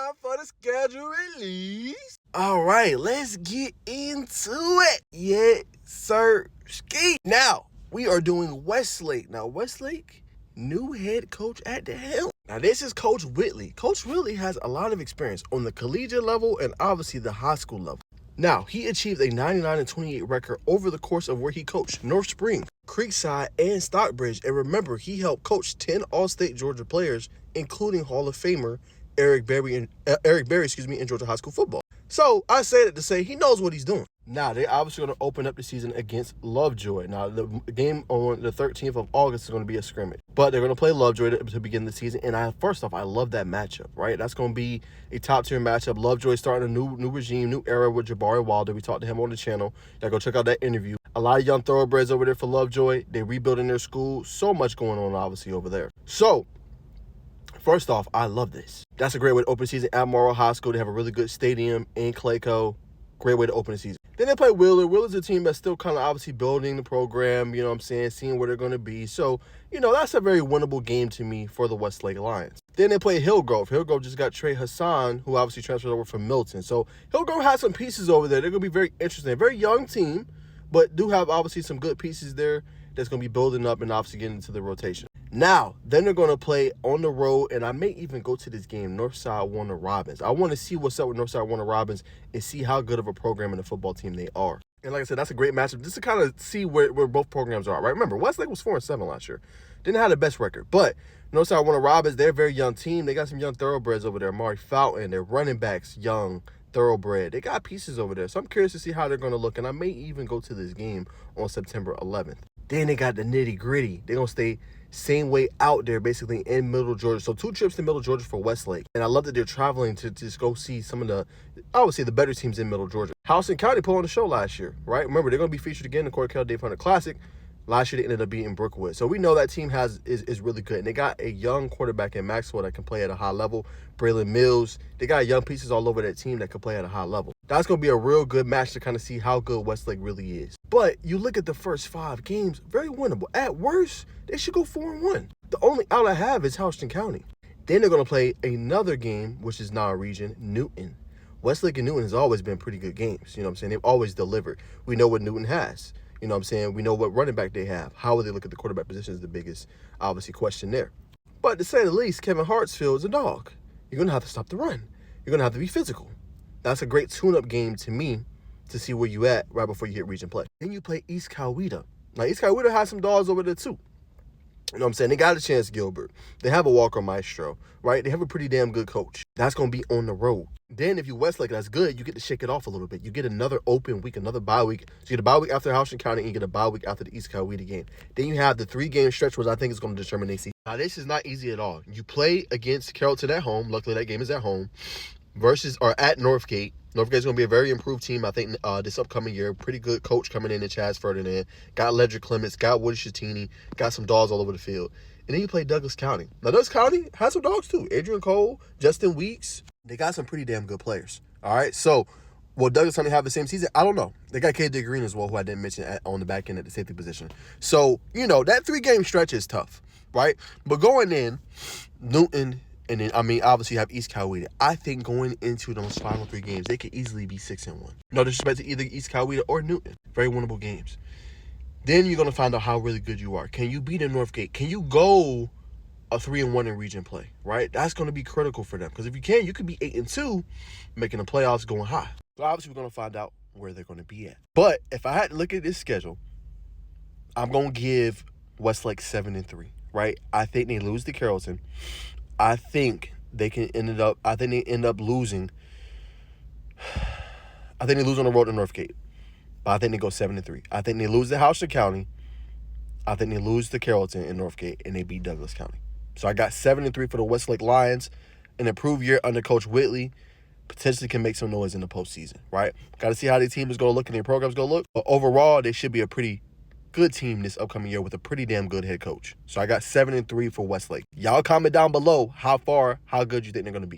time for the schedule release. All right, let's get into it. Yes, sir. Ski. Now, we are doing Westlake. Now, Westlake, new head coach at the helm. Now, this is Coach Whitley. Coach Whitley has a lot of experience on the collegiate level and obviously the high school level. Now, he achieved a 99-28 record over the course of where he coached North Spring, Creekside, and Stockbridge. And remember, he helped coach 10 All-State Georgia players, including Hall of Famer Eric Berry, in Georgia high school football. So I say that to say he knows what he's doing. Now, they're obviously going to open up the season against Lovejoy. Now, the game on the 13th of August is going to be a scrimmage. But they're going to play Lovejoy to begin the season. And first off, I love that matchup, right? That's going to be a top-tier matchup. Lovejoy starting a new regime, new era with Jabari Wilder. We talked to him on the channel. Y'all go check out that interview. A lot of young thoroughbreds over there for Lovejoy. They're rebuilding their school. So much going on, obviously, over there. So, first off, I love this. That's a great way to open the season at Morrow High School. They have a really good stadium in Clayco. Great way to open the season. Then they play Wheeler. Wheeler's a team that's still kind of obviously building the program, you know what I'm saying, seeing where they're going to be. So, that's a very winnable game to me for the Westlake Lions. Then they play Hillgrove. Hillgrove just got Trey Hassan, who obviously transferred over from Milton. So, Hillgrove has some pieces over there. They're going to be very interesting. A very young team, but do have obviously some good pieces there that's going to be building up and obviously getting into the rotation. Now, then they're going to play on the road, and I may even go to this game, Northside Warner Robins. I want to see what's up with Northside Warner Robins and see how good of a program and a football team they are. And like I said, that's a great matchup just to kind of see where both programs are, right? Remember, Westlake was 4-7 last year. Didn't have the best record, but Northside Warner Robins, they're a very young team. They got some young thoroughbreds over there. Amari Fountain, their running backs, young, thoroughbred. They got pieces over there, so I'm curious to see how they're going to look, and I may even go to this game on September 11th. Then they got the nitty-gritty. They're going to stay same way out there, basically in Middle Georgia. So 2 trips to Middle Georgia for Westlake. And I love that they're traveling to just go see some of the better teams in Middle Georgia. Houston County put on the show last year, right? Remember, they're going to be featured again in the Corey Dave Hunter Classic. Last year, they ended up beating Brookwood. So we know that team is really good. And they got a young quarterback in Maxwell that can play at a high level. Braylon Mills. They got young pieces all over that team that can play at a high level. That's going to be a real good match to kind of see how good Westlake really is. But you look at the first 5 games, very winnable. At worst, they should go 4-1. The only out I have is Houston County. Then they're going to play another game, which is non-region, Newton. Westlake and Newton has always been pretty good games. You know what I'm saying? They've always delivered. We know what Newton has. You know what I'm saying? We know what running back they have. How will they look at the quarterback position is the biggest, obviously, question there. But to say the least, Kevin Hartsfield is a dog. You're going to have to stop the run. You're going to have to be physical. That's a great tune-up game to me to see where you at right before you hit region play. Then you play East Coweta. Now, East Coweta has some dogs over there, too. You know what I'm saying? They got a chance, Gilbert. They have a Walker Maestro, right? They have a pretty damn good coach. That's going to be on the road. Then if you Westlake, that's good. You get to shake it off a little bit. You get another open week, another bye week. So you get a bye week after Houston County and you get a bye week after the East Coweta game. Then you have the 3-game stretch, which I think is going to determine their season. Now, this is not easy at all. You play against Carrollton at home. Luckily, that game is at home. At Northgate. Northgate's going to be a very improved team, I think, this upcoming year. Pretty good coach coming in Chaz Ferdinand. Got Ledger Clements, got Woody Shattini, got some dogs all over the field. And then you play Douglas County. Now, Douglas County has some dogs, too. Adrian Cole, Justin Weeks. They got some pretty damn good players. All right, so will Douglas County have the same season? I don't know. They got KD Green as well, who I didn't mention on the back end at the safety position. So, that 3-game stretch is tough, right? But going in, Newton, and then, obviously you have East Coweta. I think going into those final 3 games, they could easily be 6-1. No disrespect to either East Coweta or Newton. Very winnable games. Then you're going to find out how really good you are. Can you beat a Northgate? Can you go a 3-1 in region play, right? That's going to be critical for them. Because if you can, you could be 8-2, making the playoffs going high. So obviously we're going to find out where they're going to be at. But if I had to look at this schedule, I'm going to give Westlake 7-3, right? I think they lose to Carrollton. I think they end up losing. I think they lose on the road to Northgate. But I think they go 7-3. I think they lose to Houston County. I think they lose to Carrollton and Northgate, and they beat Douglas County. So I got 7-3 for the Westlake Lions. An improved year under Coach Whitley. Potentially can make some noise in the postseason, right? Got to see how their team is going to look and their program's going to look. But overall, they should be a pretty good team this upcoming year with a pretty damn good head coach. So I got 7-3 for Westlake. Y'all comment down below how good you think they're going to be.